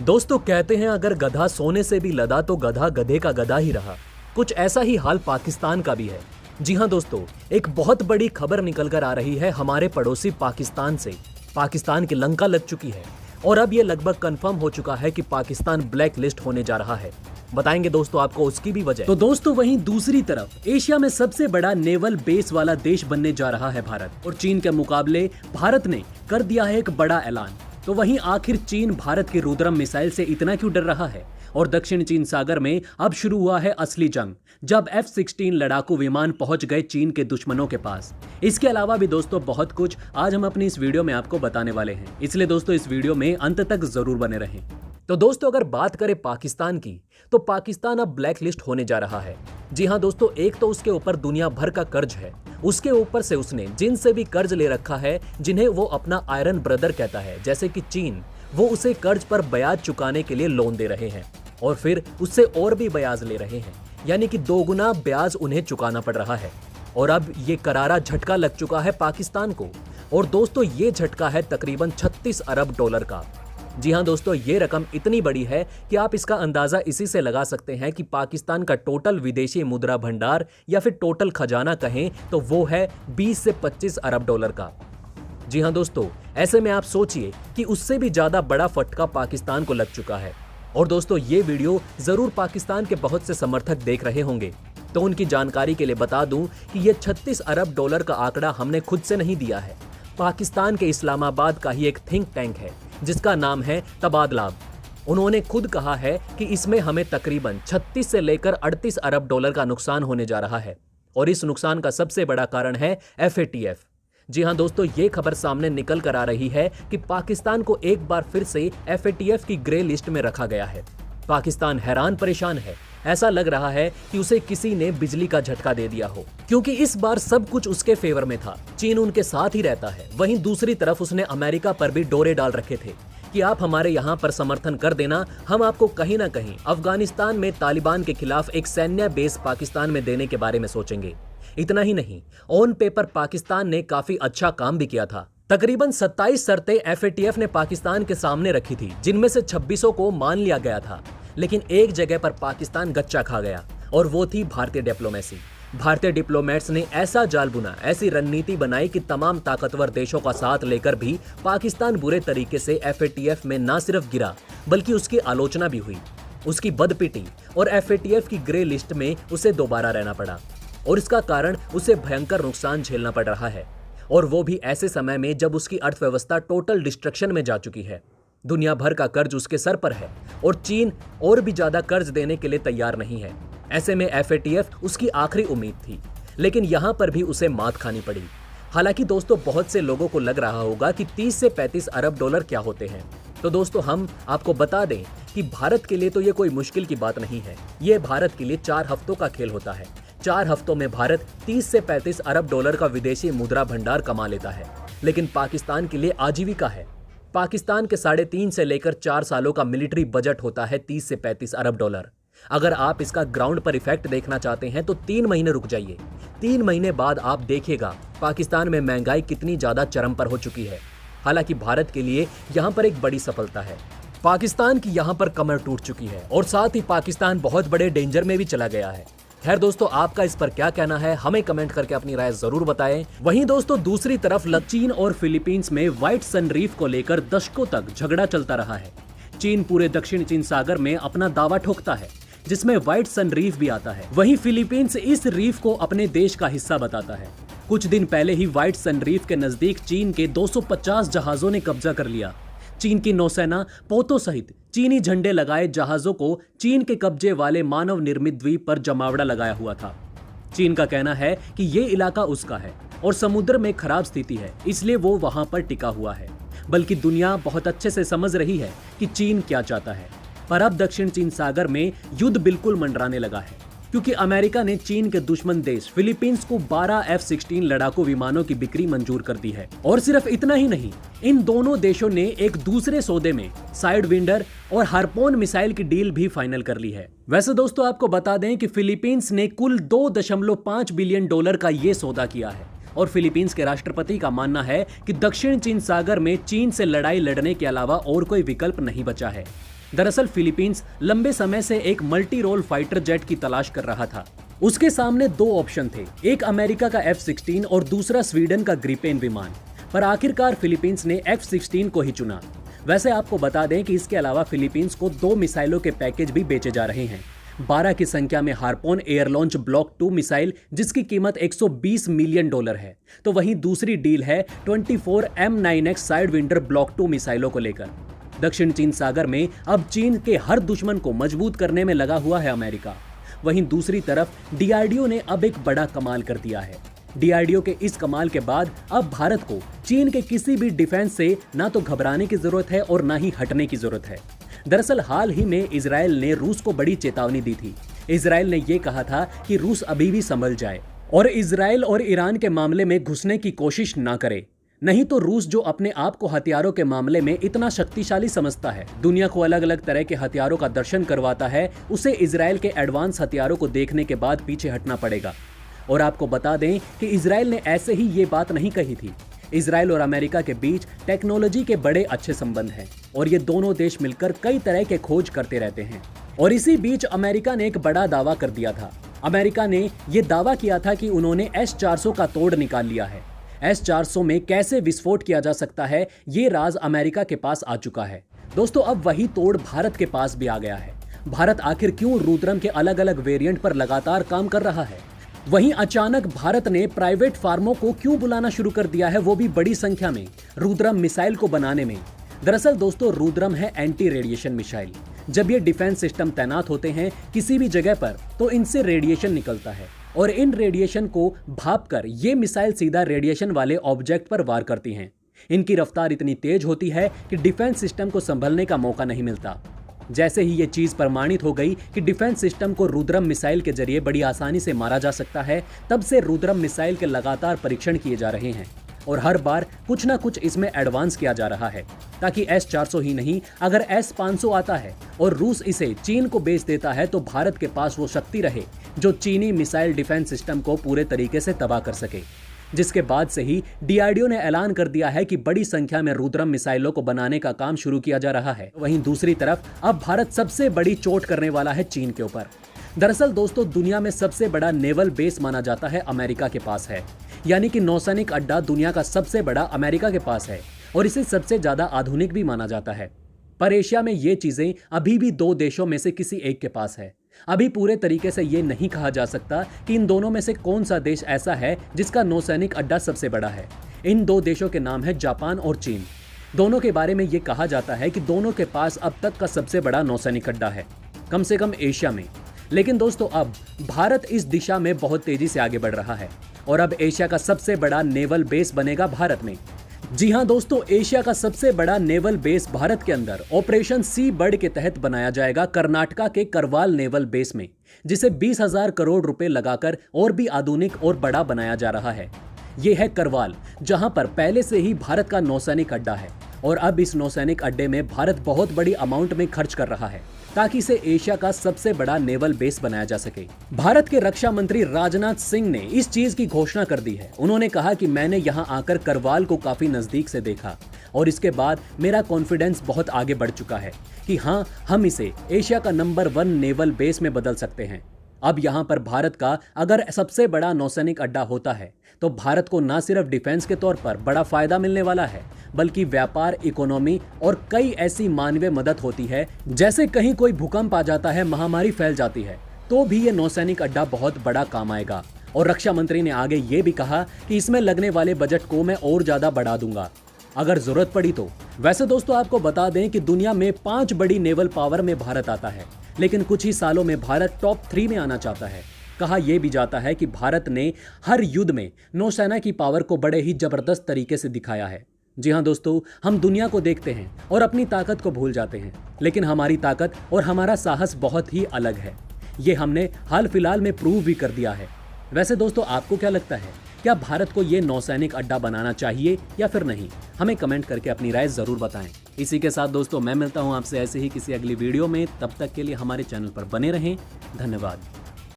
दोस्तों कहते हैं अगर गधा सोने से भी लदा तो गधा गधे का गधा ही रहा। कुछ ऐसा ही हाल पाकिस्तान का भी है। जी हां दोस्तों, एक बहुत बड़ी खबर निकल कर आ रही है हमारे पड़ोसी पाकिस्तान से। पाकिस्तान की लंका लग चुकी है और अब यह लगभग कंफर्म हो चुका है कि पाकिस्तान ब्लैक लिस्ट होने जा रहा है। बताएंगे दोस्तों आपको उसकी भी वजह। तो दोस्तों वहीं दूसरी तरफ एशिया में सबसे बड़ा नेवल बेस वाला देश बनने जा रहा है भारत, और चीन के मुकाबले भारत ने कर दिया है एक बड़ा ऐलान। तो वहीं आखिर चीन भारत के रुद्रम मिसाइल से इतना क्यों डर रहा है, और दक्षिण चीन सागर में अब शुरू हुआ है असली जंग, जब F-16 लड़ाकू विमान पहुंच गए चीन के दुश्मनों के पास। इसके अलावा भी दोस्तों बहुत कुछ आज हम अपनी इस वीडियो में आपको बताने वाले हैं, इसलिए दोस्तों इस वीडियो में अंत तक जरूर बने रहें। तो दोस्तों अगर बात करें पाकिस्तान की, तो पाकिस्तान अब ब्लैक लिस्ट होने जा रहा है। जी हां दोस्तों, एक तो उसके ऊपर दुनिया भर का कर्ज है, उसके ऊपर से उसने जिनसे भी कर्ज ले रखा है, जिन्हें वो अपना आयरन ब्रदर कहता है, जैसे कि चीन, वो उसे कर्ज पर ब्याज चुकाने के लिए लोन दे रहे हैं और फिर उससे और भी ब्याज ले रहे हैं, यानी कि दोगुना ब्याज उन्हें चुकाना पड़ रहा है। और अब ये करारा झटका लग चुका है पाकिस्तान को, और दोस्तों ये झटका है तकरीबन 36 अरब डॉलर का। जी हां दोस्तों, ये रकम इतनी बड़ी है कि आप इसका अंदाजा इसी से लगा सकते हैं कि पाकिस्तान का टोटल विदेशी मुद्रा भंडार या फिर टोटल खजाना कहें तो वो है 20 से 25 अरब डॉलर का। जी हां दोस्तों, ऐसे में आप सोचिए कि उससे भी ज्यादा बड़ा फटका पाकिस्तान को लग चुका है। और दोस्तों ये वीडियो जरूर पाकिस्तान के बहुत से समर्थक देख रहे होंगे, तो उनकी जानकारी के लिए बता दूं कि ये 36 अरब डॉलर का आंकड़ा हमने खुद से नहीं दिया है। पाकिस्तान के इस्लामाबाद का ही एक थिंक टैंक है जिसका नाम है तबादला। उन्होंने खुद कहा है कि इसमें हमें तकरीबन 36 से लेकर 38 अरब डॉलर का नुकसान होने जा रहा है, और इस नुकसान का सबसे बड़ा कारण है FATF। जी हां दोस्तों, ये खबर सामने निकल कर आ रही है कि पाकिस्तान को एक बार फिर से FATF की ग्रे लिस्ट में रखा गया है। पाकिस्तान हैरान परेशान है, ऐसा लग रहा है कि उसे किसी ने बिजली का झटका दे दिया हो, क्योंकि इस बार सब कुछ उसके फेवर में था। चीन उनके साथ ही रहता है, वहीं दूसरी तरफ उसने अमेरिका पर भी डोरे डाल रखे थे कि आप हमारे यहाँ पर समर्थन कर देना, हम आपको कहीं ना कहीं अफगानिस्तान में तालिबान के खिलाफ एक सैन्य बेस पाकिस्तान में देने के बारे में सोचेंगे। इतना ही नहीं, ऑन पेपर पाकिस्तान ने काफी अच्छा काम भी किया था। तकरीबन 27 शर्तें FATF ने पाकिस्तान के सामने रखी थी, जिनमें से 26 को मान लिया गया था, लेकिन एक जगह पर पाकिस्तान गच्चा खा गया, और वो थी भारतीय डिप्लोमेसी। भारतीय डिप्लोमेट्स ने ऐसा जाल बुना, ऐसी रणनीति बनाई कि तमाम ताकतवर देशों का साथ लेकर भी पाकिस्तान बुरे तरीके से FATF में ना सिर्फ गिरा बल्कि उसकी आलोचना भी हुई, उसकी बदपिटी, और FATF की ग्रे लिस्ट में उसे दोबारा रहना पड़ा। और इसका कारण उसे भयंकर नुकसान झेलना पड़ रहा है, और वो भी ऐसे समय में जब उसकी अर्थव्यवस्था टोटल डिस्ट्रक्शन में जा चुकी है। दुनिया भर का कर्ज उसके सर पर है और चीन और भी ज्यादा कर्ज देने के लिए तैयार नहीं है। ऐसे में FATF उसकी आखिरी उम्मीद थी, लेकिन यहां पर भी उसे मात खानी पड़ी। हालांकि दोस्तों बहुत से लोगों को लग रहा होगा कि 30 से 35 अरब डॉलर क्या होते हैं, तो दोस्तों हम आपको बता दें कि भारत के लिए तो ये कोई मुश्किल की बात नहीं है। ये भारत के लिए 4 हफ्तों का खेल होता है। 4 हफ्तों में भारत 30 से 35 अरब डॉलर का विदेशी मुद्रा भंडार कमा लेता है, लेकिन पाकिस्तान के लिए आजीविका है। पाकिस्तान के 3.5 से लेकर 4 सालों का मिलिट्री बजट होता है 30 से 35 अरब डॉलर। अगर आप इसका ग्राउंड पर इफेक्ट देखना चाहते हैं तो 3 महीने रुक जाइए। 3 महीने बाद आप देखिएगा पाकिस्तान में महंगाई कितनी ज्यादा चरम पर हो चुकी है। हालांकि भारत के लिए यहाँ पर एक बड़ी सफलता है, पाकिस्तान की यहाँ पर कमर टूट चुकी है, और साथ ही पाकिस्तान बहुत बड़े डेंजर में भी चला गया है। खैर दोस्तों, आपका इस पर क्या कहना है हमें कमेंट करके अपनी राय जरूर बताएं। वहीं दोस्तों दूसरी तरफ चीन और फिलीपींस में व्हाइट सन रीफ को लेकर दशकों तक झगड़ा चलता रहा है। चीन पूरे दक्षिण चीन सागर में अपना दावा ठोकता है, जिसमें व्हाइट सन रीफ भी आता है। वहीं फिलीपींस इस रीफ को अपने देश का हिस्सा बताता है। कुछ दिन पहले ही व्हाइट सन रीफ के नजदीक चीन के 250 जहाजों ने कब्जा कर लिया। चीन की नौसेना पोतों सहित चीनी झंडे लगाए जहाजों को चीन के कब्जे वाले मानव निर्मित द्वीप पर जमावड़ा लगाया हुआ था। चीन का कहना है कि ये इलाका उसका है और समुद्र में खराब स्थिति है, इसलिए वो वहां पर टिका हुआ है। बल्कि दुनिया बहुत अच्छे से समझ रही है कि चीन क्या चाहता है। पर अब दक्षिण चीन सागर में युद्ध बिल्कुल मंडराने लगा है, क्योंकि अमेरिका ने चीन के दुश्मन देश फिलीपींस को 12 F-16 लड़ाकू विमानों की बिक्री मंजूर कर दी है। और सिर्फ इतना ही नहीं, इन दोनों देशों ने एक दूसरे सौदे में साइड विंडर और हार्पोन मिसाइल की डील भी फाइनल कर ली है। वैसे दोस्तों आपको बता दें कि फिलीपींस ने कुल 2.5 बिलियन डॉलर का ये सौदा किया है, और फिलीपींस के राष्ट्रपति का मानना है कि दक्षिण चीन सागर में चीन से लड़ाई लड़ने के अलावा और कोई विकल्प नहीं बचा है। दरअसल फिलीपींस लंबे समय से एक मल्टी रोल फाइटर जेट की तलाश कर रहा था। उसके सामने दो ऑप्शन थे, एक अमेरिका का F-16 और दूसरा स्वीडन का ग्रिपेन विमान, पर आखिरकार फिलीपींस ने F-16 को ही चुना। वैसे आपको बता दें कि इसके अलावा फिलीपींस को 2 मिसाइलों के पैकेज भी बेचे जा रहे हैं। 12 की संख्या में हार्पोन एयर लॉन्च ब्लॉक 2 मिसाइल जिसकी कीमत $120 मिलियन है, तो वहीं दूसरी डील है 24 M9X साइड विंडर ब्लॉक 2 मिसाइलों को लेकर। दक्षिण चीन सागर में अब चीन के हर दुश्मन को मजबूत करने में लगा हुआ है अमेरिका। वहीं दूसरी तरफ DRDO ने अब एक बड़ा कमाल कर दिया है। DRDO के इस कमाल के बाद अब भारत को चीन के किसी भी डिफेंस से ना तो घबराने की जरूरत है और ना ही हटने की जरूरत है। दरअसल हाल ही में इजराइल ने रूस को बड़ी चेतावनी दी थी। इजराइल ने यह कहा था कि रूस अभी भी संभल जाए और इजराइल और ईरान के मामले में घुसने की कोशिश ना करे, नहीं तो रूस जो अपने आप को हथियारों के मामले में इतना शक्तिशाली समझता है, दुनिया को अलग अलग तरह के हथियारों का दर्शन करवाता है, उसे इजराइल के एडवांस हथियारों को देखने के बाद पीछे हटना पड़ेगा। और आपको बता दें कि इजराइल ने ऐसे ही ये बात नहीं कही थी। इजराइल और अमेरिका के बीच टेक्नोलॉजी के बड़े अच्छे संबंध हैं और ये दोनों देश मिलकर कई तरह के खोज करते रहते हैं। और इसी बीच अमेरिका ने एक बड़ा दावा कर दिया था। अमेरिका ने यह दावा किया था कि उन्होंने S-400 का तोड़ निकाल लिया है। S-400 में कैसे विस्फोट किया जा सकता है, ये राज अमेरिका के पास आ चुका है। दोस्तों अब वही तोड़ भारत के पास भी आ गया है। भारत आखिर क्यों रुद्रम के अलग अलग वेरिएंट पर लगातार काम कर रहा है? वहीं अचानक भारत ने प्राइवेट फार्मों को क्यों बुलाना शुरू कर दिया है, वो भी बड़ी संख्या में रुद्रम मिसाइल को बनाने में? दरअसल दोस्तों रुद्रम है एंटी रेडिएशन मिसाइल। जब ये डिफेंस सिस्टम तैनात होते हैं किसी भी जगह पर तो इनसे रेडिएशन निकलता है और इन रेडिएशन को भांपकर ये मिसाइल सीधा रेडिएशन वाले ऑब्जेक्ट पर वार करती हैं। इनकी रफ्तार इतनी तेज होती है कि डिफेंस सिस्टम को संभलने का मौका नहीं मिलता। जैसे ही ये चीज प्रमाणित हो गई कि डिफेंस सिस्टम को रुद्रम मिसाइल के जरिए बड़ी आसानी से मारा जा सकता है, तब से रुद्रम मिसाइल के लगातार परीक्षण किए जा रहे हैं और हर बार कुछ ना कुछ इसमें एडवांस किया जा रहा है, ताकि S-400 ही नहीं, अगर S-500 आता है और रूस इसे चीन को बेच देता है तो भारत के पास वो शक्ति रहे जो चीनी मिसाइल डिफेंस सिस्टम को पूरे तरीके से तबाह कर सके। जिसके बाद से ही DRDO ने ऐलान कर दिया है कि बड़ी संख्या में रुद्रम मिसाइलों को बनाने का काम शुरू किया जा रहा है। वहीं दूसरी तरफ अब भारत सबसे बड़ी चोट करने वाला है चीन के ऊपर। दरअसल दोस्तों दुनिया में सबसे बड़ा नेवल बेस माना जाता है अमेरिका के पास है, यानी कि नौसैनिक अड्डा दुनिया का सबसे बड़ा अमेरिका के पास है और इसे सबसे ज्यादा आधुनिक भी माना जाता है। पर एशिया में ये चीजें अभी भी 2 देशों में से किसी एक के पास है। अभी पूरे तरीके से ये नहीं कहा जा सकता कि इन दोनों में से कौन सा देश ऐसा है जिसका नौसैनिक अड्डा सबसे बड़ा है। इन 2 देशों के नाम है जापान और चीन। दोनों के बारे में ये कहा जाता है कि दोनों के पास अब तक का सबसे बड़ा नौसैनिक अड्डा है, कम से कम एशिया में। लेकिन दोस्तों अब भारत इस दिशा में बहुत तेजी से आगे बढ़ रहा है और अब एशिया का सबसे बड़ा नेवल बेस बनेगा भारत में। जी हां दोस्तों, एशिया का सबसे बड़ा नेवल बेस भारत के अंदर ऑपरेशन सी बर्ड के तहत बनाया जाएगा कर्नाटका के करवाल नेवल बेस में, जिसे 20,000 करोड़ रुपए लगाकर और भी आधुनिक और बड़ा बनाया जा रहा है। यह है करवाल, जहां पर पहले से ही भारत का नौसैनिक अड्डा है और अब इस नौसैनिक अड्डे में भारत बहुत बड़ी अमाउंट में खर्च कर रहा है ताकि इसे एशिया का सबसे बड़ा नेवल बेस बनाया जा सके। भारत के रक्षा मंत्री राजनाथ सिंह ने इस चीज की घोषणा कर दी है। उन्होंने कहा कि मैंने यहां आकर करवाल को काफी नजदीक से देखा और इसके बाद मेरा कॉन्फिडेंस बहुत आगे बढ़ चुका है कि हाँ, हम इसे एशिया का नंबर 1 नेवल बेस में बदल सकते हैं। अब यहाँ पर भारत का अगर सबसे बड़ा नौसैनिक अड्डा होता है तो भारत को न सिर्फ डिफेंस के तौर पर बड़ा फायदा मिलने वाला है, बल्कि व्यापार, इकोनॉमी और कई ऐसी मानवीय मदद होती है। जैसे कहीं कोई भूकंप आ जाता है, महामारी फैल जाती है, तो भी ये नौसैनिक अड्डा बहुत बड़ा काम आएगा। और रक्षा मंत्री ने आगे ये भी कहा कि इसमें लगने वाले बजट को मैं और ज्यादा बढ़ा दूंगा अगर जरूरत पड़ी तो। वैसे दोस्तों आपको बता दें कि दुनिया में 5 बड़ी नेवल पावर में भारत आता है, लेकिन कुछ ही सालों में भारत टॉप 3 में आना चाहता है। कहा यह भी जाता है कि भारत ने हर युद्ध में नौसेना की पावर को बड़े ही जबरदस्त तरीके से दिखाया है। जी हाँ दोस्तों, हम दुनिया को देखते हैं और अपनी ताकत को भूल जाते हैं, लेकिन हमारी ताकत और हमारा साहस बहुत ही अलग है। ये हमने हाल फिलहाल में प्रूव भी कर दिया है। वैसे दोस्तों आपको क्या लगता है, क्या भारत को ये नौसैनिक अड्डा बनाना चाहिए या फिर नहीं? हमें कमेंट करके अपनी राय जरूर बताएं। इसी के साथ दोस्तों मैं मिलता हूं आपसे ऐसे ही किसी अगली वीडियो में। तब तक के लिए हमारे चैनल पर बने रहें। धन्यवाद।